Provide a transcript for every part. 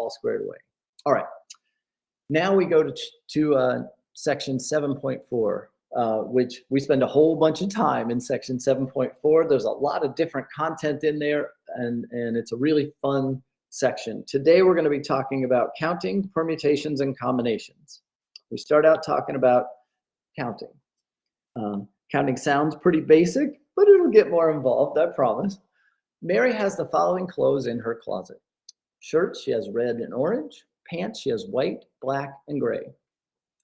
all squared away. All right. Now we go to section 7.4, which we spend a whole bunch of time in section 7.4. There's a lot of different content in there, and it's a really fun section. Today we're going to be talking about counting, permutations, and combinations. We start out talking about counting. Counting sounds pretty basic, but it'll get more involved, I promise. Mary has the following clothes in her closet. Shirts, she has red and orange. Pants, she has white, black, and gray.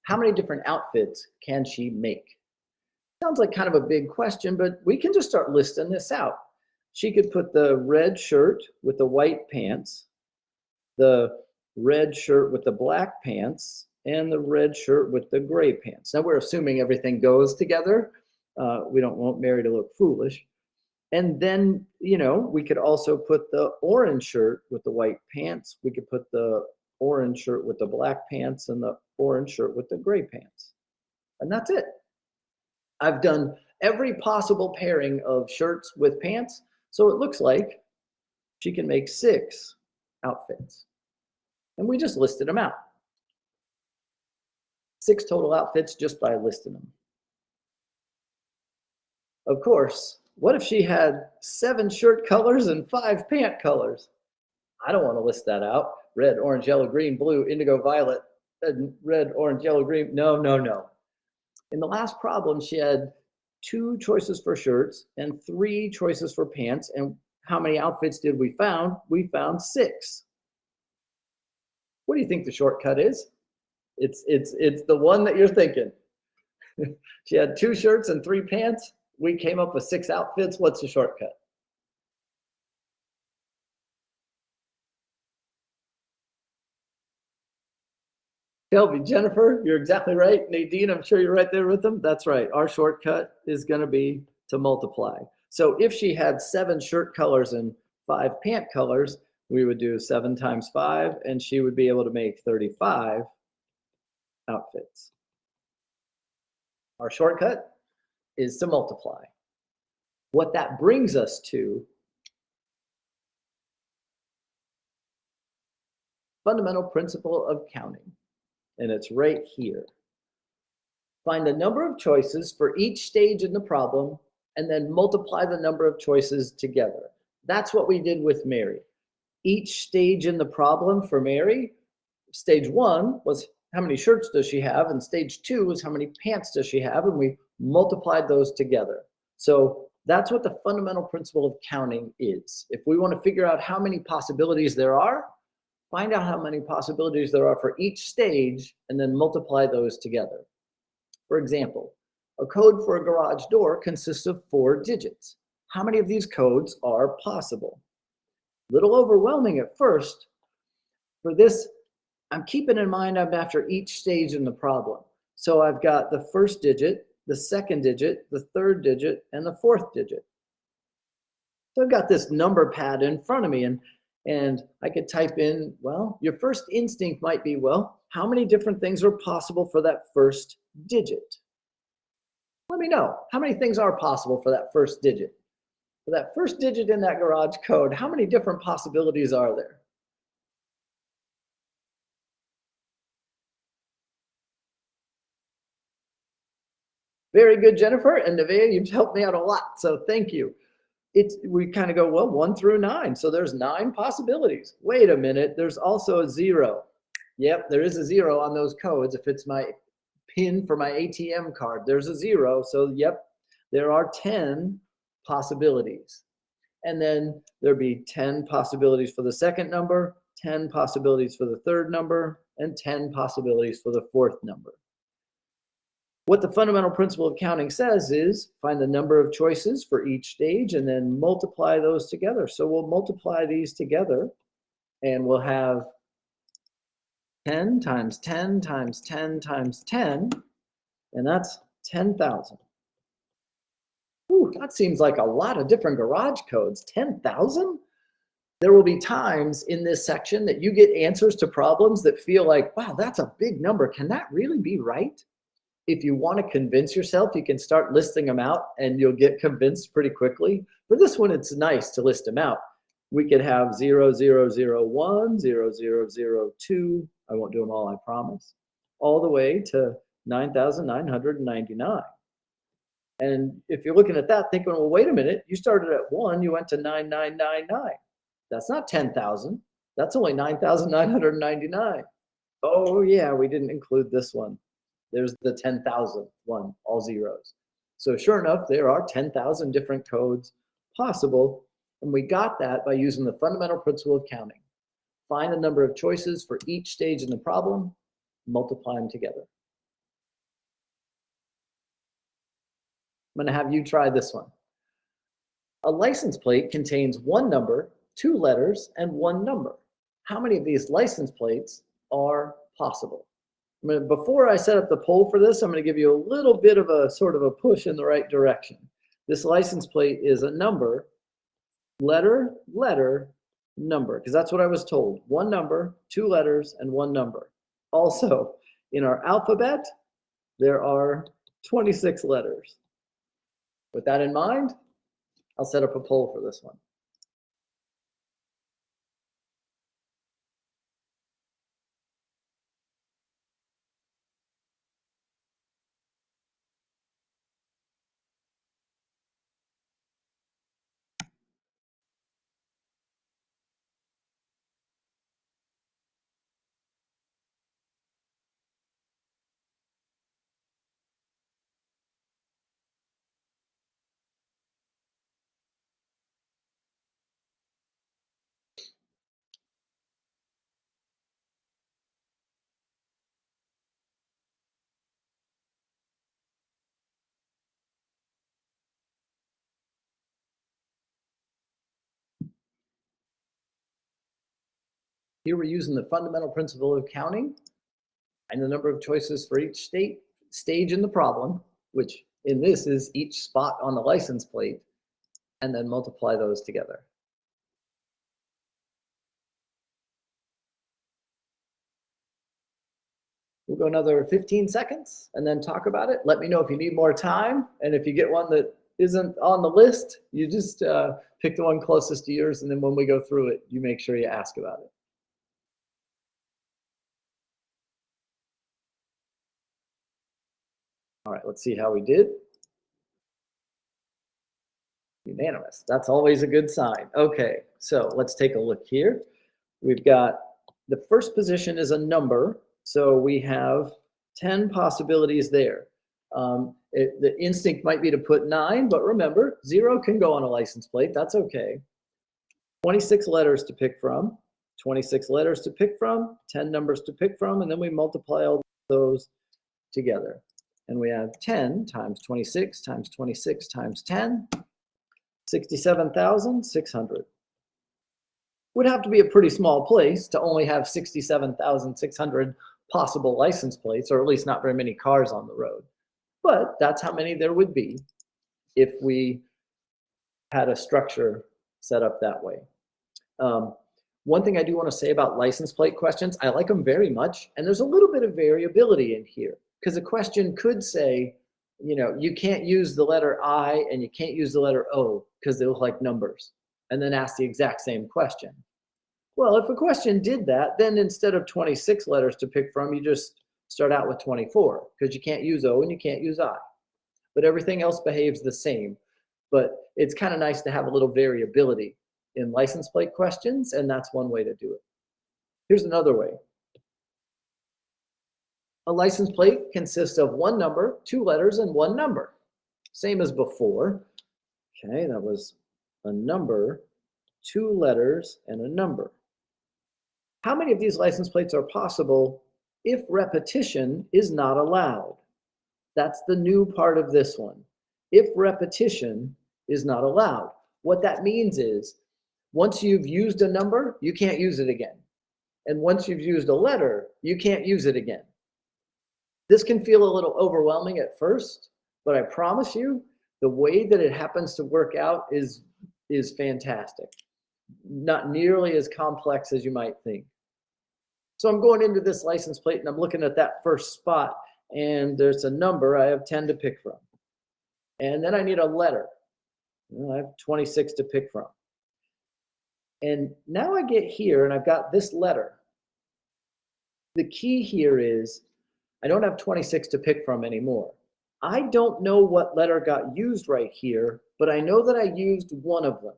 How many different outfits can she make? Sounds like kind of a big question, but we can just start listing this out. She could put the red shirt with the white pants, the red shirt with the black pants, and the red shirt with the gray pants. Now we're assuming everything goes together. We don't want Mary to look foolish. And then, we could also put the orange shirt with the white pants. We could put the orange shirt with the black pants and the orange shirt with the gray pants. And that's it. I've done every possible pairing of shirts with pants. So it looks like she can make 6 outfits. And we just listed them out. 6 total outfits just by listing them. Of course, what if she had 7 shirt colors and 5 pant colors? I don't want to list that out. Red, orange, yellow, green, blue, indigo, violet, red, orange, yellow, green. No. In the last problem, she had 2 choices for shirts and 3 choices for pants. And how many outfits did we found? We found 6. What do you think the shortcut is? It's the one that you're thinking. She had 2 shirts and 3 pants. We came up with 6 outfits. What's the shortcut? Tell me, Jennifer, you're exactly right. Nadine, I'm sure you're right there with them. That's right. Our shortcut is going to be to multiply. So if she had 7 shirt colors and 5 pant colors, we would do 7 times 5, and she would be able to make 35 outfits. Our shortcut is to multiply. What that brings us to, fundamental principle of counting, and it's right here. Find the number of choices for each stage in the problem, and then multiply the number of choices together. That's what we did with Mary. Each stage in the problem for Mary, stage 1 was how many shirts does she have, and stage 2 was how many pants does she have, and we multiplied those together. So that's what the fundamental principle of counting is. If we want to figure out how many possibilities there are, find out how many possibilities there are for each stage, and then multiply those together. For example, a code for a garage door consists of 4 digits. How many of these codes are possible? Little overwhelming at first. For this, I'm keeping in mind I'm after each stage in the problem. So I've got the first digit, the second digit, the third digit, and the 4th digit. So I've got this number pad in front of me, and I could type in, well, your first instinct might be, well, how many different things are possible for that first digit? Let me know. How many things are possible for that first digit? For that first digit in that garage code, how many different possibilities are there? Very good, Jennifer. And Nevaeh, you've helped me out a lot, so thank you. We kind of go, well, 1 through 9. So there's 9 possibilities. Wait a minute, there's also a 0. Yep, there is a 0 on those codes. If it's my PIN for my ATM card, there's a 0. So yep, there are 10 possibilities. And then there'd be 10 possibilities for the second number, 10 possibilities for the third number, and 10 possibilities for the 4th number. What the fundamental principle of counting says is find the number of choices for each stage and then multiply those together. So we'll multiply these together, and we'll have 10 times 10 times 10 times 10, and that's 10,000. That seems like a lot of different garage codes. 10,000? There will be times in this section that you get answers to problems that feel like, wow, that's a big number. Can that really be right? If you want to convince yourself, you can start listing them out and you'll get convinced pretty quickly. For this one, it's nice to list them out. We could have 0001, 0002. I won't do them all, I promise. All the way to 9,999. And if you're looking at that, thinking, well, wait a minute, you started at 1, you went to 9999. That's not 10,000. That's only 9,999. Oh, yeah, we didn't include this one. There's the 10,000 one, all zeros. So sure enough, there are 10,000 different codes possible. And we got that by using the fundamental principle of counting. Find the number of choices for each stage in the problem, multiply them together. I'm going to have you try this one. A license plate contains one number, 2 letters, and 1 number. How many of these license plates are possible? Before I set up the poll for this, I'm going to give you a little bit of a sort of a push in the right direction. This license plate is a number, letter, letter, number, because that's what I was told. 1 number, 2 letters, and 1 number. Also, in our alphabet, there are 26 letters. With that in mind, I'll set up a poll for this one. Here we're using the fundamental principle of counting and the number of choices for each stage in the problem, which in this is each spot on the license plate, and then multiply those together. We'll go another 15 seconds and then talk about it. Let me know if you need more time, and if you get one that isn't on the list, you just pick the one closest to yours, and then when we go through it, you make sure you ask about it. All right, let's see how we did. Unanimous. That's always a good sign. Okay, so let's take a look here. We've got the first position is a number, so we have 10 possibilities there. The instinct might be to put 9, but remember, 0 can go on a license plate. That's okay. 26 letters to pick from, 26 letters to pick from, 10 numbers to pick from, and then we multiply all those together. And we have 10 times 26 times 26 times 10, 67,600. Would have to be a pretty small place to only have 67,600 possible license plates, or at least not very many cars on the road. But that's how many there would be if we had a structure set up that way. One thing I do want to say about license plate questions, I like them very much, and there's a little bit of variability in here, because a question could say, you know, you can't use the letter I and you can't use the letter O because they look like numbers, and then ask the exact same question. Well, if a question did that, then instead of 26 letters to pick from, you just start out with 24, because you can't use O and you can't use I. But everything else behaves the same. But it's kind of nice to have a little variability in license plate questions, and that's one way to do it. Here's another way. A license plate consists of 1 number, 2 letters, and 1 number. Same as before. Okay, that was a number, 2 letters, and a number. How many of these license plates are possible if repetition is not allowed? That's the new part of this one. If repetition is not allowed. What that means is, once you've used a number, you can't use it again. And once you've used a letter, you can't use it again. This can feel a little overwhelming at first, but I promise you, the way that it happens to work out is fantastic. Not nearly as complex as you might think. So I'm going into this license plate and I'm looking at that first spot, and there's a number. I have 10 to pick from. And then I need a letter. I have 26 to pick from. And now I get here and I've got this letter. The key here is I don't have 26 to pick from anymore. I don't know what letter got used right here, but I know that I used one of them.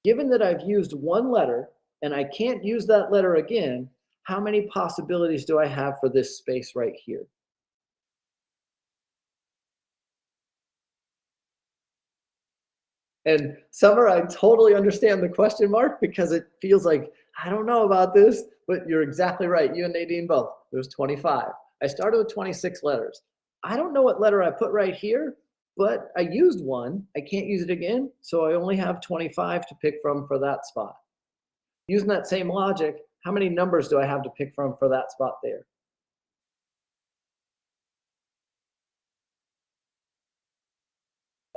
Given that I've used one letter and I can't use that letter again, how many possibilities do I have for this space right here? And Summer, I totally understand the question mark because it feels like, I don't know about this, but you're exactly right. You and Nadine both. There's 25. I started with 26 letters. I don't know what letter I put right here, but I used one. I can't use it again, so I only have 25 to pick from for that spot. Using that same logic, how many numbers do I have to pick from for that spot there?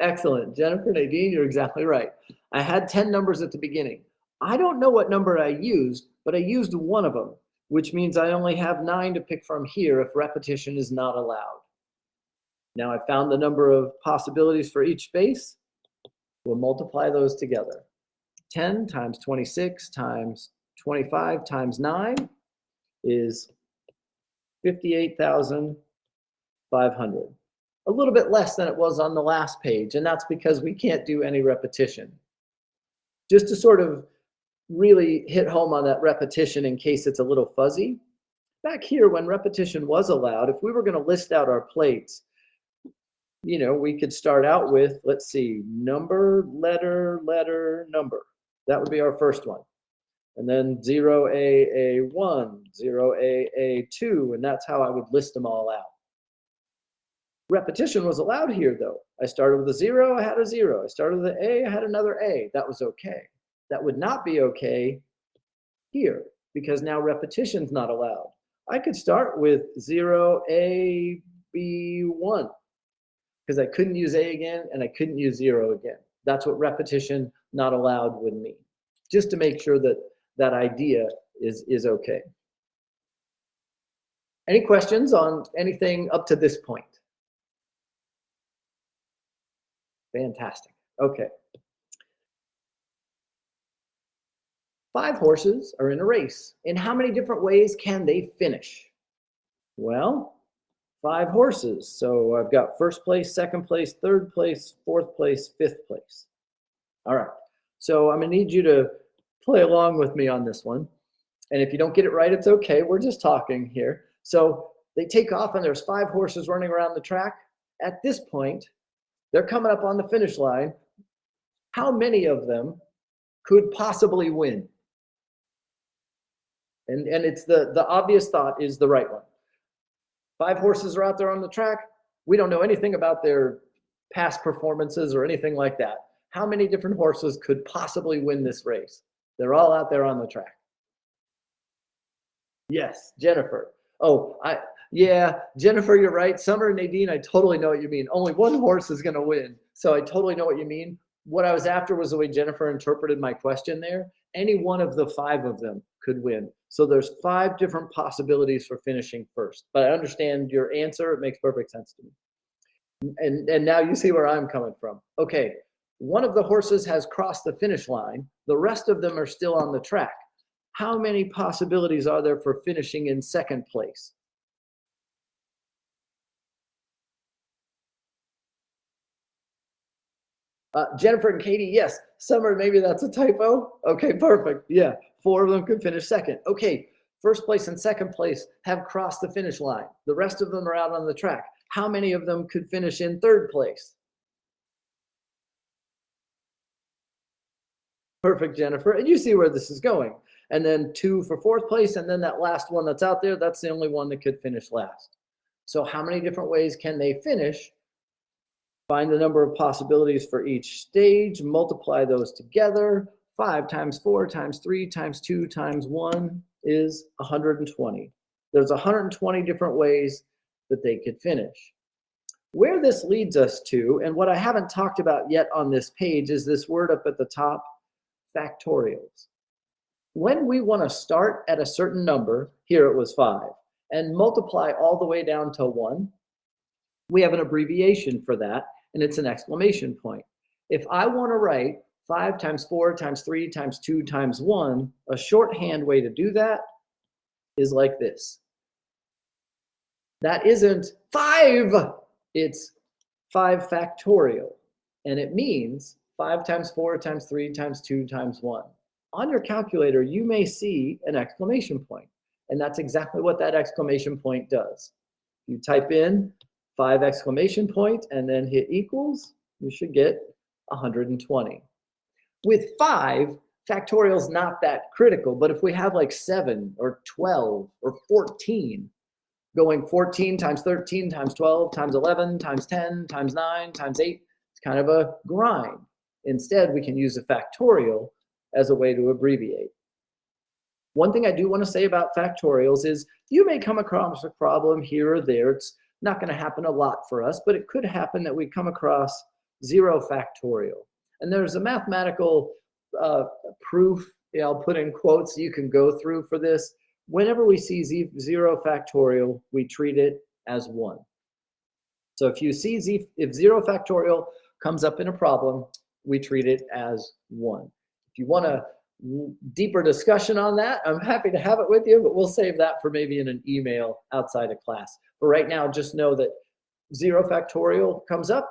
Excellent. Jennifer, Nadine, you're exactly right. I had 10 numbers at the beginning. I don't know what number I used, but I used one of them, which means I only have 9 to pick from here if repetition is not allowed. Now I found the number of possibilities for each space. We'll multiply those together. 10 times 26 times 25 times 9 is 58,500. A little bit less than it was on the last page, and that's because we can't do any repetition. Just to sort of really hit home on that repetition in case it's a little fuzzy, back here when repetition was allowed, if we were going to list out our plates, we could start out with, let's see, number, letter, letter, number. That would be our first one. And then 0A1, 0A2, and that's how I would list them all out. Repetition was allowed here, though. I started with a 0, I had a 0. I started with an A, I had another A. That was okay. That would not be okay here because now repetition's not allowed. I could start with 0A, B1 because I couldn't use A again and I couldn't use 0 again. That's what repetition not allowed would mean, just to make sure that that idea is okay. Any questions on anything up to this point? Fantastic. Okay. 5 horses are in a race. In how many different ways can they finish? Well, 5 horses. So I've got first place, second place, third place, fourth place, fifth place. All right. So I'm going to need you to play along with me on this one. And if you don't get it right, it's okay. We're just talking here. So they take off and there's 5 horses running around the track. At this point, they're coming up on the finish line. How many of them could possibly win? And it's the obvious thought is the right one. 5 horses are out there on the track. We don't know anything about their past performances or anything like that. How many different horses could possibly win this race? They're all out there on the track. Yes, Jennifer. Oh, yeah, Jennifer, you're right. Summer and Nadine, I totally know what you mean. Only one horse is going to win. So I totally know what you mean. What I was after was the way Jennifer interpreted my question there. Any one of the 5 of them could win. So there's 5 different possibilities for finishing first. But I understand your answer. It makes perfect sense to me. And now you see where I'm coming from. Okay, one of the horses has crossed the finish line. The rest of them are still on the track. How many possibilities are there for finishing in second place? Jennifer and Katie, yes. Summer, maybe that's a typo. Okay, perfect. Yeah, 4 of them could finish second. Okay, first place and second place have crossed the finish line. The rest of them are out on the track. How many of them could finish in third place? Perfect, Jennifer. And you see where this is going. And then 2 for fourth place, and then that last one that's out there, that's the only one that could finish last. So how many different ways can they finish? Find the number of possibilities for each stage, multiply those together. 5 times 4 times 3 times 2 times 1 is 120. There's 120 different ways that they could finish. Where this leads us to, and what I haven't talked about yet on this page, is this word up at the top, factorials. When we want to start at a certain number, here it was 5, and multiply all the way down to 1, we have an abbreviation for that, and it's an exclamation point. If I want to write 5 times 4 times 3 times 2 times 1, a shorthand way to do that is like this. That isn't 5, it's 5 factorial. And it means 5 times 4 times 3 times 2 times 1. On your calculator, you may see an exclamation point. And that's exactly what that exclamation point does. You type in 5 exclamation point and then hit equals, you should get 120. With 5, factorial is not that critical, but if we have like 7 or 12 or 14, going 14 times 13 times 12 times 11 times 10 times 9 times 8, it's kind of a grind. Instead, we can use a factorial as a way to abbreviate. One thing I do want to say about factorials is you may come across a problem here or there. It's not going to happen a lot for us, but it could happen that we come across 0 factorial. And there's a mathematical proof, I'll put in quotes you can go through for this. Whenever we see 0 factorial, we treat it as 1. So if you see if 0 factorial comes up in a problem, we treat it as 1. If you want a deeper discussion on that, I'm happy to have it with you, but we'll save that for maybe in an email outside of class. But right now, just know that 0 factorial comes up,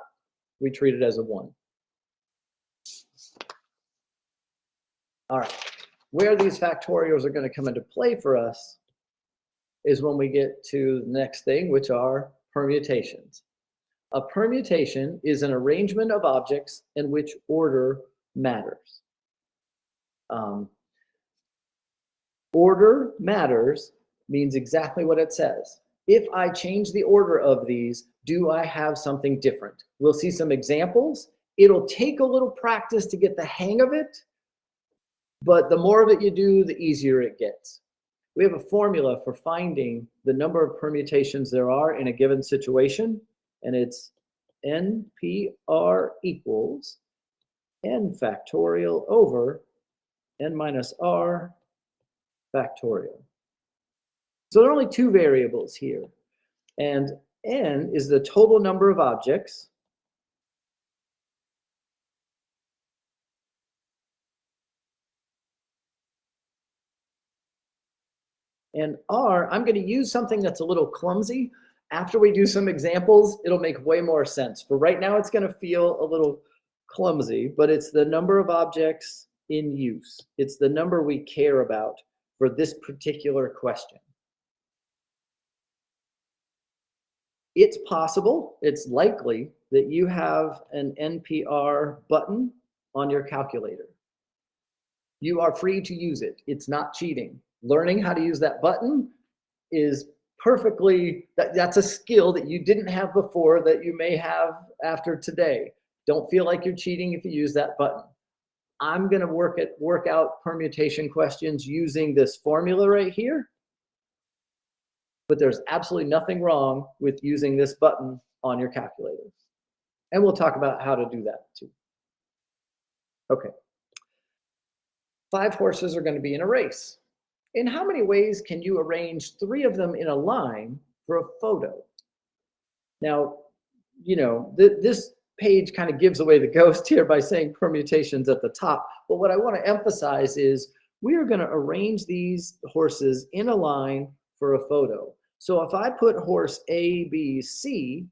we treat it as a 1. All right, where these factorials are going to come into play for us is when we get to the next thing, which are permutations. A permutation is an arrangement of objects in which order matters. Order matters means exactly what it says. If I change the order of these, do I have something different? We'll see some examples. It'll take a little practice to get the hang of it, but the more of it you do, the easier it gets. We have a formula for finding the number of permutations there are in a given situation, and it's NPR equals n factorial over n minus r factorial. So there are only 2 variables here, and n is the total number of objects, and r, I'm going to use something that's a little clumsy. After we do some examples, it'll make way more sense. For right now, it's going to feel a little clumsy, but it's the number of objects in use. It's the number we care about for this particular question. It's possible, it's likely that you have an NPR button on your calculator. You are free to use it. It's not cheating. Learning how to use that button is perfectly, that's a skill that you didn't have before that you may have after today. Don't feel like you're cheating if you use that button. I'm going to work out permutation questions using this formula right here. But there's absolutely nothing wrong with using this button on your calculator. And we'll talk about how to do that too. Okay. 5 horses are going to be in a race. In how many ways can you arrange 3 of them in a line for a photo? Now, you know, this page kind of gives away the ghost here by saying permutations at the top. But what I want to emphasize is we are going to arrange these horses in a line for a photo. So if I put horse A, B, C,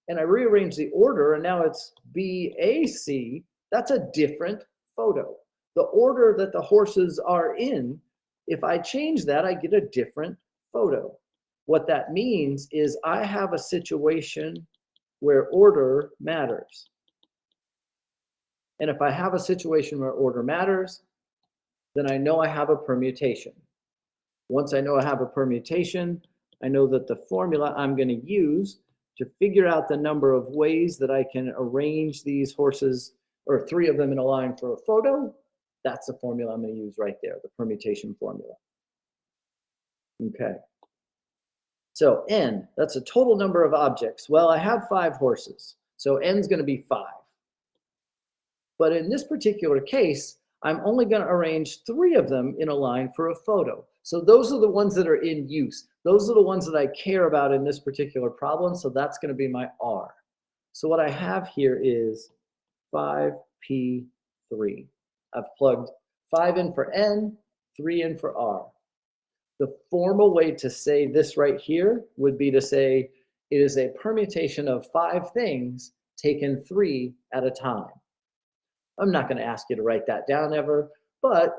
and I rearrange the order, and now it's B, A, C, that's a different photo. The order that the horses are in, if I change that, I get a different photo. What that means is I have a situation where order matters. And if I have a situation where order matters, then I know I have a permutation. Once I know I have a permutation, I know that the formula I'm going to use to figure out the number of ways that I can arrange these horses, or 3 of them in a line for a photo, that's the formula I'm going to use right there, the permutation formula. Okay. So n, that's a total number of objects. Well, I have 5 horses, so n's going to be 5. But in this particular case, I'm only going to arrange 3 of them in a line for a photo. So those are the ones that are in use. Those are the ones that I care about in this particular problem, so that's going to be my R. So what I have here is 5P3. I've plugged 5 in for n, 3 in for r. The formal way to say this right here would be to say it is a permutation of 5 things taken 3 at a time. I'm not going to ask you to write that down ever, but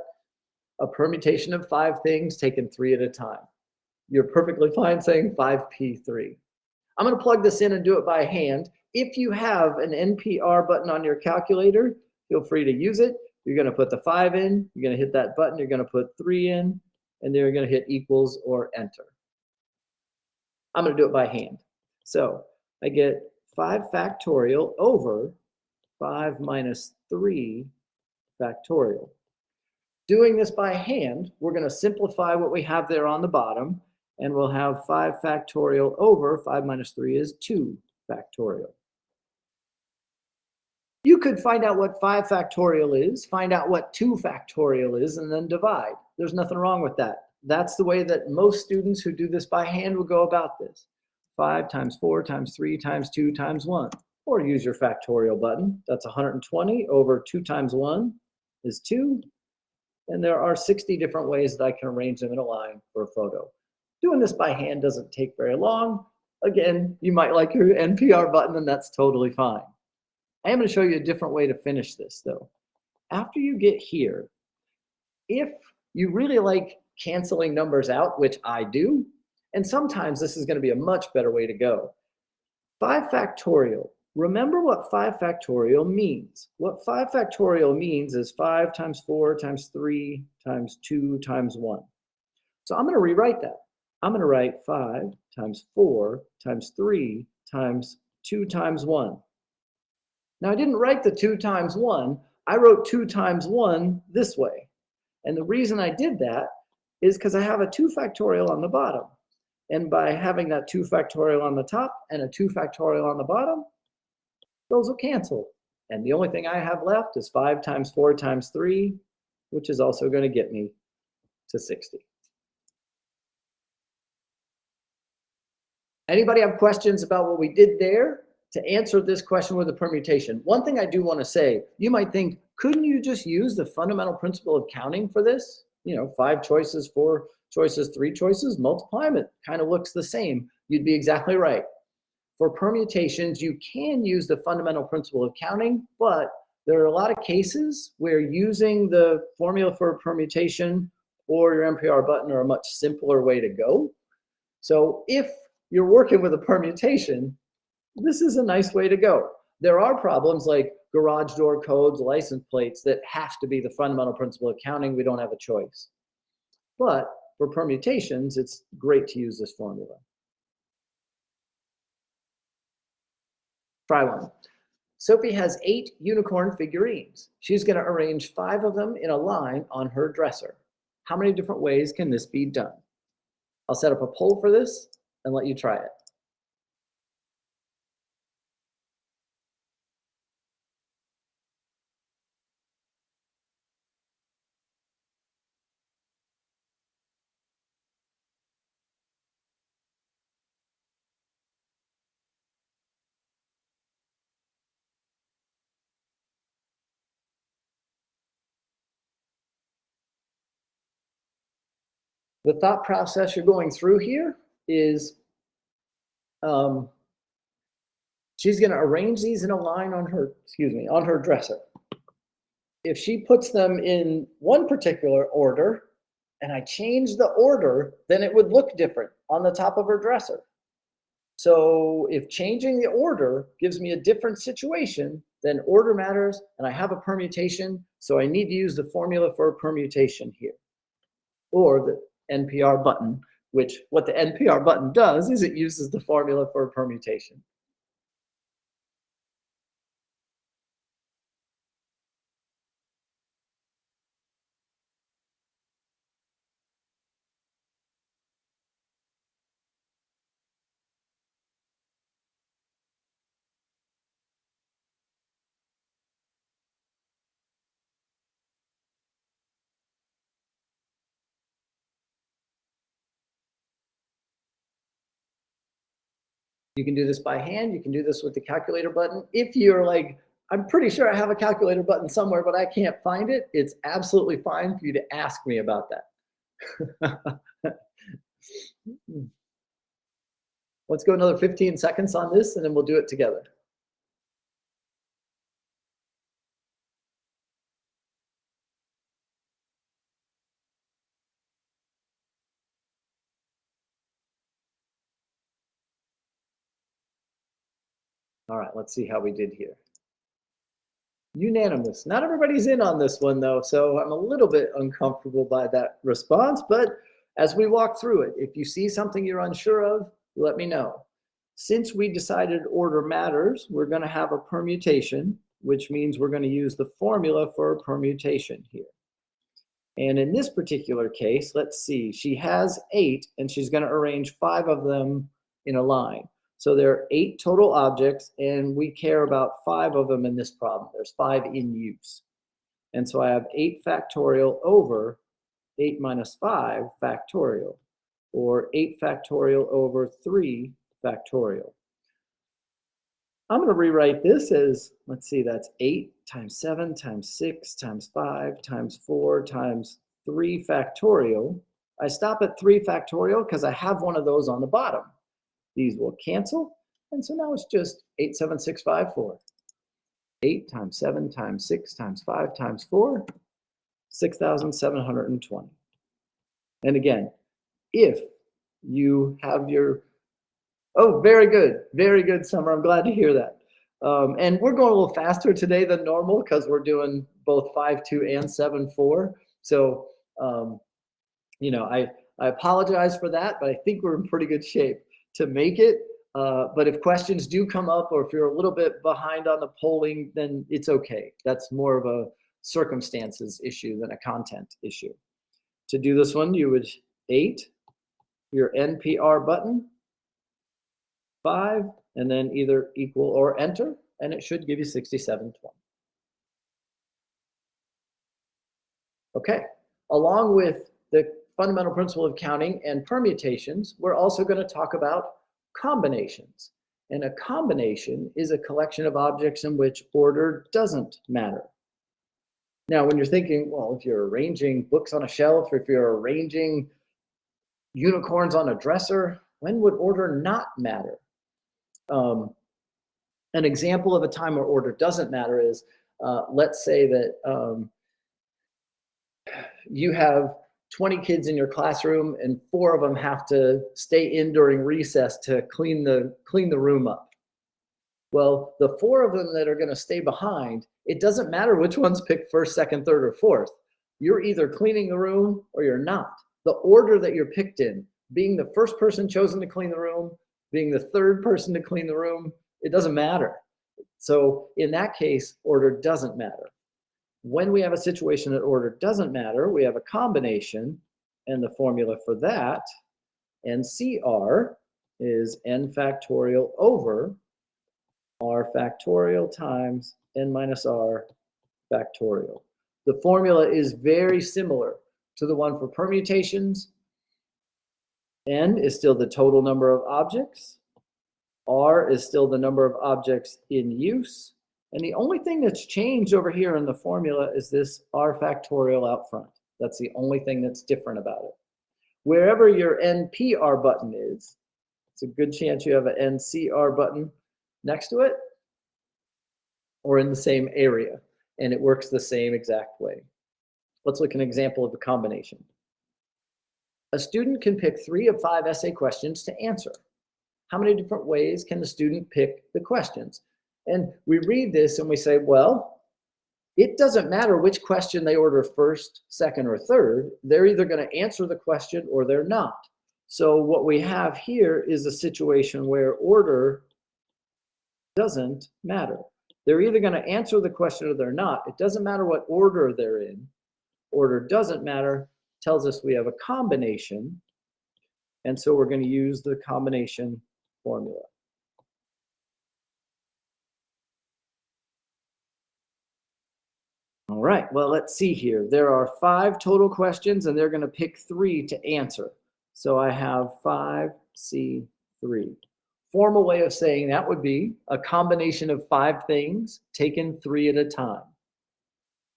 a permutation of 5 things taken 3 at a time. You're perfectly fine saying 5p3. I'm going to plug this in and do it by hand. If you have an NPR button on your calculator, feel free to use it. You're going to put the 5 in, you're going to hit that button, you're going to put 3 in, and then you're going to hit equals or enter. I'm going to do it by hand. So I get 5 factorial over 5 minus 3 factorial. Doing this by hand, we're going to simplify what we have there on the bottom, and we'll have 5 factorial over 5 minus 3 is 2 factorial. You could find out what 5 factorial is, find out what 2 factorial is, and then divide. There's nothing wrong with that. That's the way that most students who do this by hand will go about this. 5 times 4 times 3 times 2 times 1. Or use your factorial button. That's 120 over 2 times 1 is 2. And there are 60 different ways that I can arrange them in a line for a photo. Doing this by hand doesn't take very long. Again, you might like your NPR button, and that's totally fine. I am going to show you a different way to finish this, though. After you get here, if you really like canceling numbers out, which I do, and sometimes this is going to be a much better way to go. 5 factorial. Remember what 5 factorial means. What 5 factorial means is 5 times 4 times 3 times 2 times 1. So I'm going to rewrite that. I'm going to write 5 times 4 times 3 times 2 times 1. Now I didn't write the 2 times 1. I wrote 2 times 1 this way. And the reason I did that is because I have a 2 factorial on the bottom. And by having that 2 factorial on the top and a 2 factorial on the bottom, those will cancel. And the only thing I have left is 5 times 4 times 3, which is also going to get me to 60. Anybody have questions about what we did there? To answer this question with a permutation, one thing I do want to say, you might think, couldn't you just use the fundamental principle of counting for this? 5 choices, 4 choices, 3 choices, multiply them, it kind of looks the same. You'd be exactly right. For permutations, you can use the fundamental principle of counting, but there are a lot of cases where using the formula for a permutation or your NPR button are a much simpler way to go. So if you're working with a permutation, this is a nice way to go. There are problems like garage door codes, license plates that have to be the fundamental principle of counting. We don't have a choice. But for permutations, it's great to use this formula. Try one. Sophie has 8 unicorn figurines. She's going to arrange 5 of them in a line on her dresser. How many different ways can this be done? I'll set up a poll for this and let you try it. The thought process you're going through here is she's going to arrange these in a line on her dresser. If she puts them in one particular order and I change the order, then it would look different on the top of her dresser. So if changing the order gives me a different situation, then order matters and I have a permutation. So I need to use the formula for a permutation here, or the NPR button, which what the NPR button does is it uses the formula for a permutation. You can do this by hand. You can do this with the calculator button. If you're like I'm pretty sure I have a calculator button somewhere, but I can't find it. It's absolutely fine for you to ask me about that. Let's go another 15 seconds on this, and then we'll do it together. All right, let's see how we did here. Unanimous. Not everybody's in on this one, though, so I'm a little bit uncomfortable by that response. But as we walk through it, if you see something you're unsure of, let me know. Since we decided order matters, we're going to have a permutation, which means we're going to use the formula for a permutation here. And in this particular case, let's see, she has 8, and she's going to arrange 5 of them in a line. So there are 8 total objects, and we care about 5 of them in this problem. There's 5 in use. And so I have 8 factorial over 8 minus 5 factorial, or 8 factorial over 3 factorial. I'm going to rewrite this as, let's see, that's 8 times 7 times 6 times 5 times 4 times 3 factorial. I stop at 3 factorial because I have one of those on the bottom. These will cancel, and so now it's just 87654. 8 times 7 times 6 times 5 times 4, 6,720. And again, if you have your, oh, very good, Summer. I'm glad to hear that. And we're going a little faster today than normal because we're doing both 5-2 and 7-4. So, I apologize for that, but I think we're in pretty good shape to make it. But if questions do come up, or if you're a little bit behind on the polling, then it's okay. That's more of a circumstances issue than a content issue. To do this one, you would 8, your NPR button, 5, and then either equal or enter, and it should give you 6720. Okay, along with the fundamental principle of counting and permutations, we're also going to talk about combinations. And a combination is a collection of objects in which order doesn't matter. Now, when you're thinking, well, if you're arranging books on a shelf, or if you're arranging unicorns on a dresser, when would order not matter? An example of a time where order doesn't matter is, let's say that you have 20 kids in your classroom and 4 of them have to stay in during recess to clean the room up. Well, the 4 of them that are going to stay behind, it doesn't matter which ones pick first, second, third, or fourth. You're either cleaning the room or you're not. The order that you're picked in, being the first person chosen to clean the room, being the third person to clean the room, it doesn't matter. So in that case, order doesn't matter. When we have a situation that order doesn't matter, we have a combination, and the formula for that, NCR, is n factorial over r factorial times n minus r factorial. The formula is very similar to the one for permutations. N is still the total number of objects. R is still the number of objects in use. And the only thing that's changed over here in the formula is this r factorial out front. That's the only thing that's different about it. Wherever your NPR button is, it's a good chance you have an NCR button next to it or in the same area, and it works the same exact way. Let's look at an example of a combination. A student can pick 3 of 5 essay questions to answer. How many different ways can the student pick the questions? And we read this and we say, well, it doesn't matter which question they order first, second, or third. They're either going to answer the question or they're not. So what we have here is a situation where order doesn't matter. They're either going to answer the question or they're not. It doesn't matter what order they're in. Order doesn't matter, tells us we have a combination. And so we're going to use the combination formula. All right, well, let's see here. There are 5 total questions, and they're going to pick 3 to answer. So I have 5C3. Formal way of saying that would be a combination of 5 things taken 3 at a time.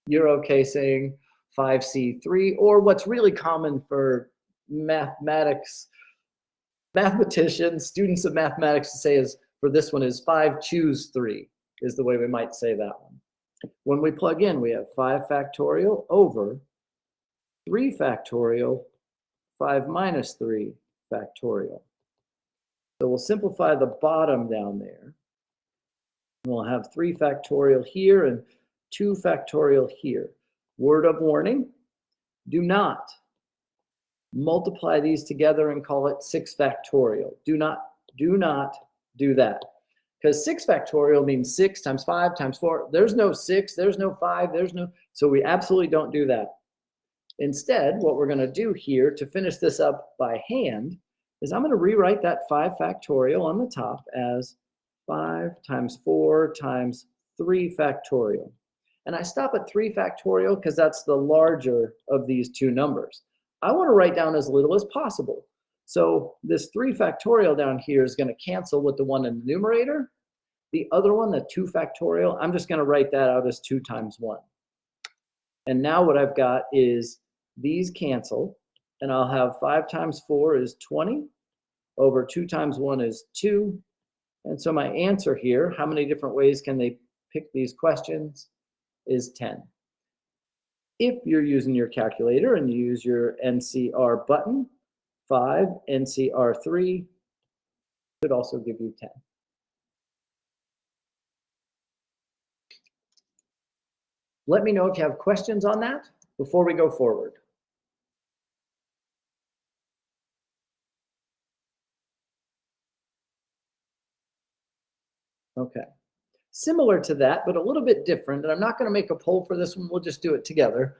You're okay saying 5C3, or what's really common for mathematicians, students of mathematics to say is, for this one is 5 choose 3, is the way we might say that one. When we plug in, we have 5 factorial over 3 factorial, 5 minus 3 factorial. So we'll simplify the bottom down there. We'll have 3 factorial here and 2 factorial here. Word of warning, do not multiply these together and call it 6 factorial. Do not do that. Because 6 factorial means 6 times 5 times 4. There's no 6, there's no 5, so we absolutely don't do that. Instead, what we're going to do here to finish this up by hand is I'm going to rewrite that 5 factorial on the top as 5 times 4 times 3 factorial. And I stop at 3 factorial because that's the larger of these two numbers. I want to write down as little as possible. So this 3 factorial down here is going to cancel with the one in the numerator. The other one, the 2 factorial, I'm just going to write that out as 2 times 1. And now what I've got is these cancel, and I'll have 5 times 4 is 20, over 2 times 1 is 2. And so my answer here, how many different ways can they pick these questions, is 10. If you're using your calculator and you use your NCR button, 5 NCR3 could also give you 10. Let me know if you have questions on that before we go forward. Okay. Similar to that, but a little bit different, and I'm not going to make a poll for this one, we'll just do it together.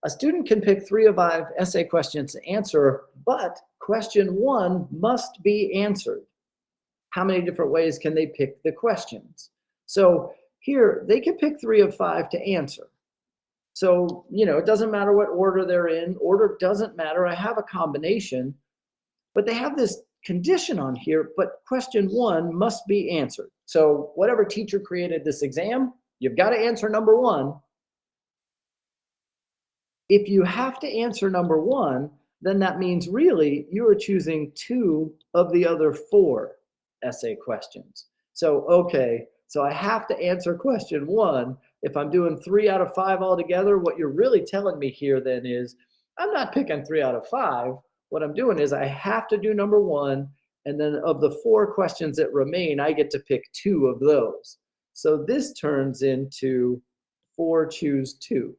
A student can pick 3 of 5 essay questions to answer, but question 1 must be answered. How many different ways can they pick the questions? So here, they can pick 3 of 5 to answer. So, it doesn't matter what order they're in. Order doesn't matter. I have a combination, but they have this condition on here, but question 1 must be answered. So whatever teacher created this exam, you've got to answer number 1. If you have to answer number 1, then that means really you are choosing 2 of the other 4 essay questions. So, okay, so I have to answer question 1. If I'm doing 3 out of 5 altogether, what you're really telling me here then is I'm not picking 3 out of 5. What I'm doing is I have to do number 1, and then of the 4 questions that remain, I get to pick 2 of those. So this turns into 4 choose 2.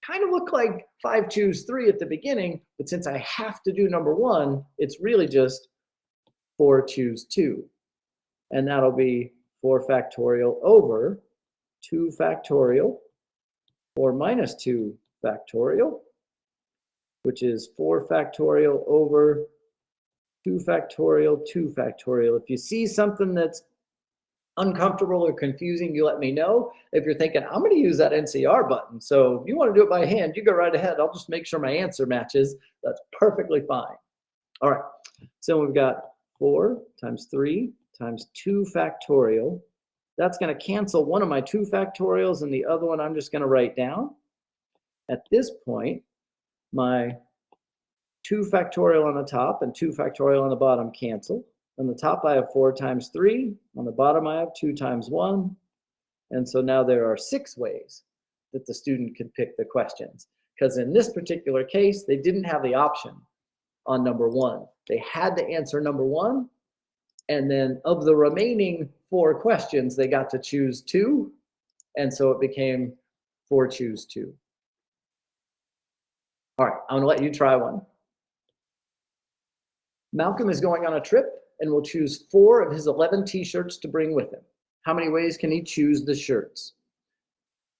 Kind of look like 5 choose 3 at the beginning, but since I have to do number 1, it's really just 4 choose 2. And that'll be 4 factorial over 2 factorial, 4 minus 2 factorial, which is 4 factorial over 2 factorial, 2 factorial. If you see something that's uncomfortable or confusing, you let me know. If you're thinking, I'm going to use that NCR button, so if you want to do it by hand, you go right ahead. I'll just make sure my answer matches. That's perfectly fine. All right, so we've got 4 times 3 times 2 factorial. That's going to cancel one of my 2 factorials, and the other one I'm just going to write down. At this point, my 2 factorial on the top and 2 factorial on the bottom cancel. On the top, I have 4 times 3. On the bottom, I have 2 times 1. And so now there are 6 ways that the student can pick the questions. Because in this particular case, they didn't have the option on number 1. They had to answer number 1. And then of the remaining 4 questions, they got to choose 2. And so it became 4 choose 2. All right, I'm going to let you try one. Malcolm is going on a trip and will choose 4 of his 11 t-shirts to bring with him. How many ways can he choose the shirts?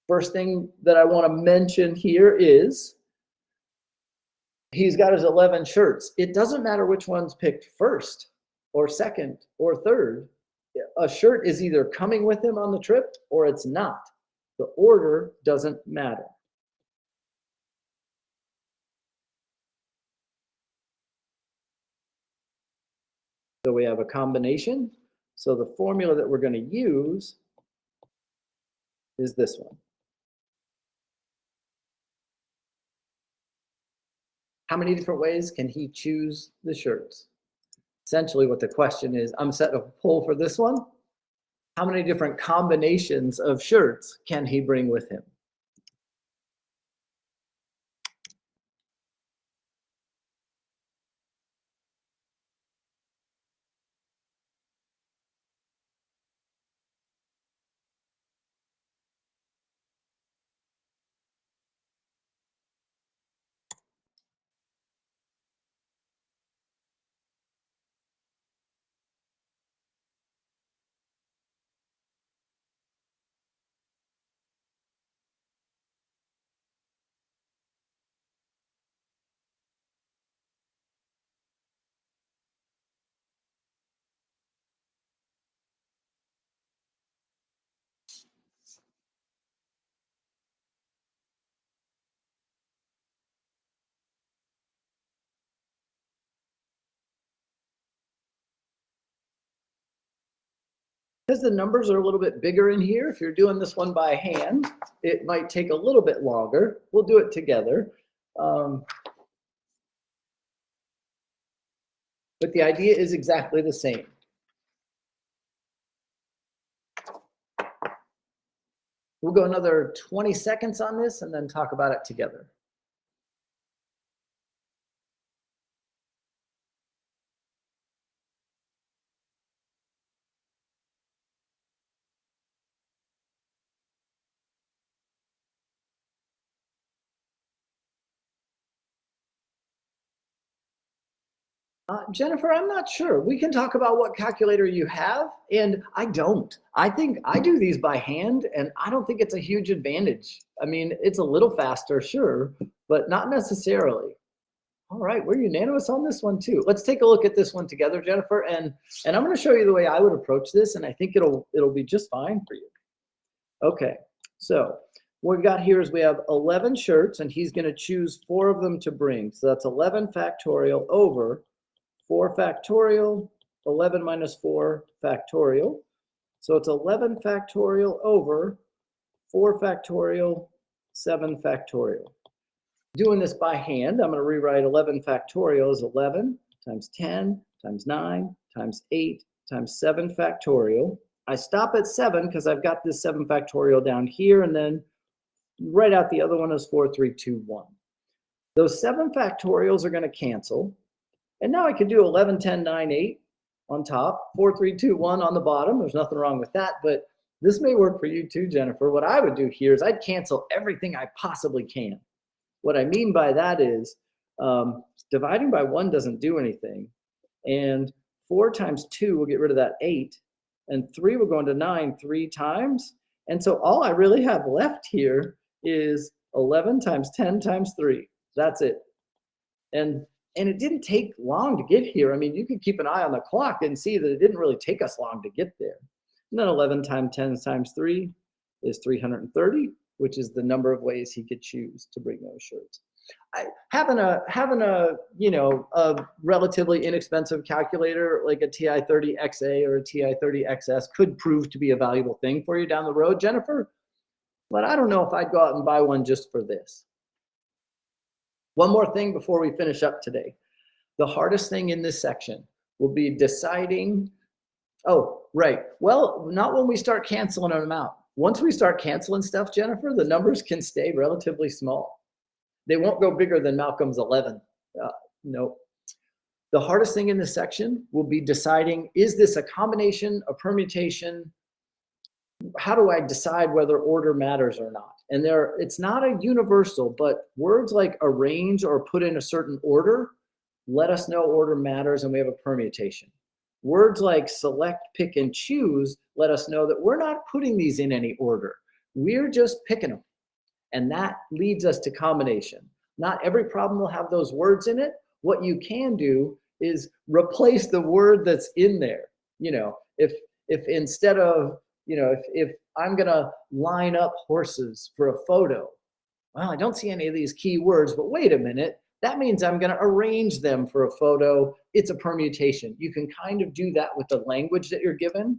First thing that I want to mention here is he's got his 11 shirts. It doesn't matter which one's picked first or second or third. A shirt is either coming with him on the trip or it's not. The order doesn't matter. So So we have a combination. So the formula that we're going to use is this one. How many different ways can he choose the shirts? Essentially what the question is, I'm setting a poll for this one. How many different combinations of shirts can he bring with him? Because the numbers are a little bit bigger in here, if you're doing this one by hand, it might take a little bit longer. We'll do it together. But the idea is exactly the same. We'll go another 20 seconds on this and then talk about it together. Jennifer, I'm not sure. We can talk about what calculator you have, and I don't. I think I do these by hand, and I don't think it's a huge advantage. I mean, it's a little faster, sure, but not necessarily. All right, we're unanimous on this one too. Let's take a look at this one together, Jennifer, and I'm going to show you the way I would approach this, and I think it'll be just fine for you. Okay, so what we've got here is we have 11 shirts, and he's going to choose 4 of them to bring. So that's 11 factorial over 4 factorial, 11 minus 4 factorial. So it's 11 factorial over 4 factorial, 7 factorial. Doing this by hand, I'm going to rewrite 11 factorial as 11 times 10 times 9 times 8 times 7 factorial. I stop at 7 because I've got this 7 factorial down here, and then right out the other one is 4, 3, 2, 1. Those 7 factorials are going to cancel. And now I could do 11, 10, 9, 8 on top, 4, 3, 2, 1 on the bottom. There's nothing wrong with that, but this may work for you too, Jennifer. What I would do here is I'd cancel everything I possibly can. What I mean by that is dividing by 1 doesn't do anything. And 4 times 2 will get rid of that 8. And 3 will go into 9 3 times. And so all I really have left here is 11 times 10 times 3. That's it. And it didn't take long to get here. I mean, you could keep an eye on the clock and see that it didn't really take us long to get there. And then 11 times 10 times 3 is 330, which is the number of ways he could choose to bring those shirts. Having a relatively inexpensive calculator like a TI-30XA or a TI-30XS could prove to be a valuable thing for you down the road, Jennifer. But I don't know if I'd go out and buy one just for this. One more thing before we finish up today. The hardest thing in this section will be deciding, oh, right. Well, not when we start canceling them out. Once we start canceling stuff, Jennifer, the numbers can stay relatively small. They won't go bigger than Malcolm's 11. Nope. The hardest thing in this section will be deciding, is this a combination, a permutation? How do I decide whether order matters or not? And it's not a universal, but words like arrange or put in a certain order let us know order matters and we have a permutation. Words like select, pick, and choose let us know that we're not putting these in any order. We're just picking them. And that leads us to combination. Not every problem will have those words in it. What you can do is replace the word that's in there. If instead of, if I'm gonna line up horses for a photo, well, I don't see any of these key words, but wait a minute, That means I'm going to arrange them for a photo. It's a permutation. You can kind of do that with the language that you're given.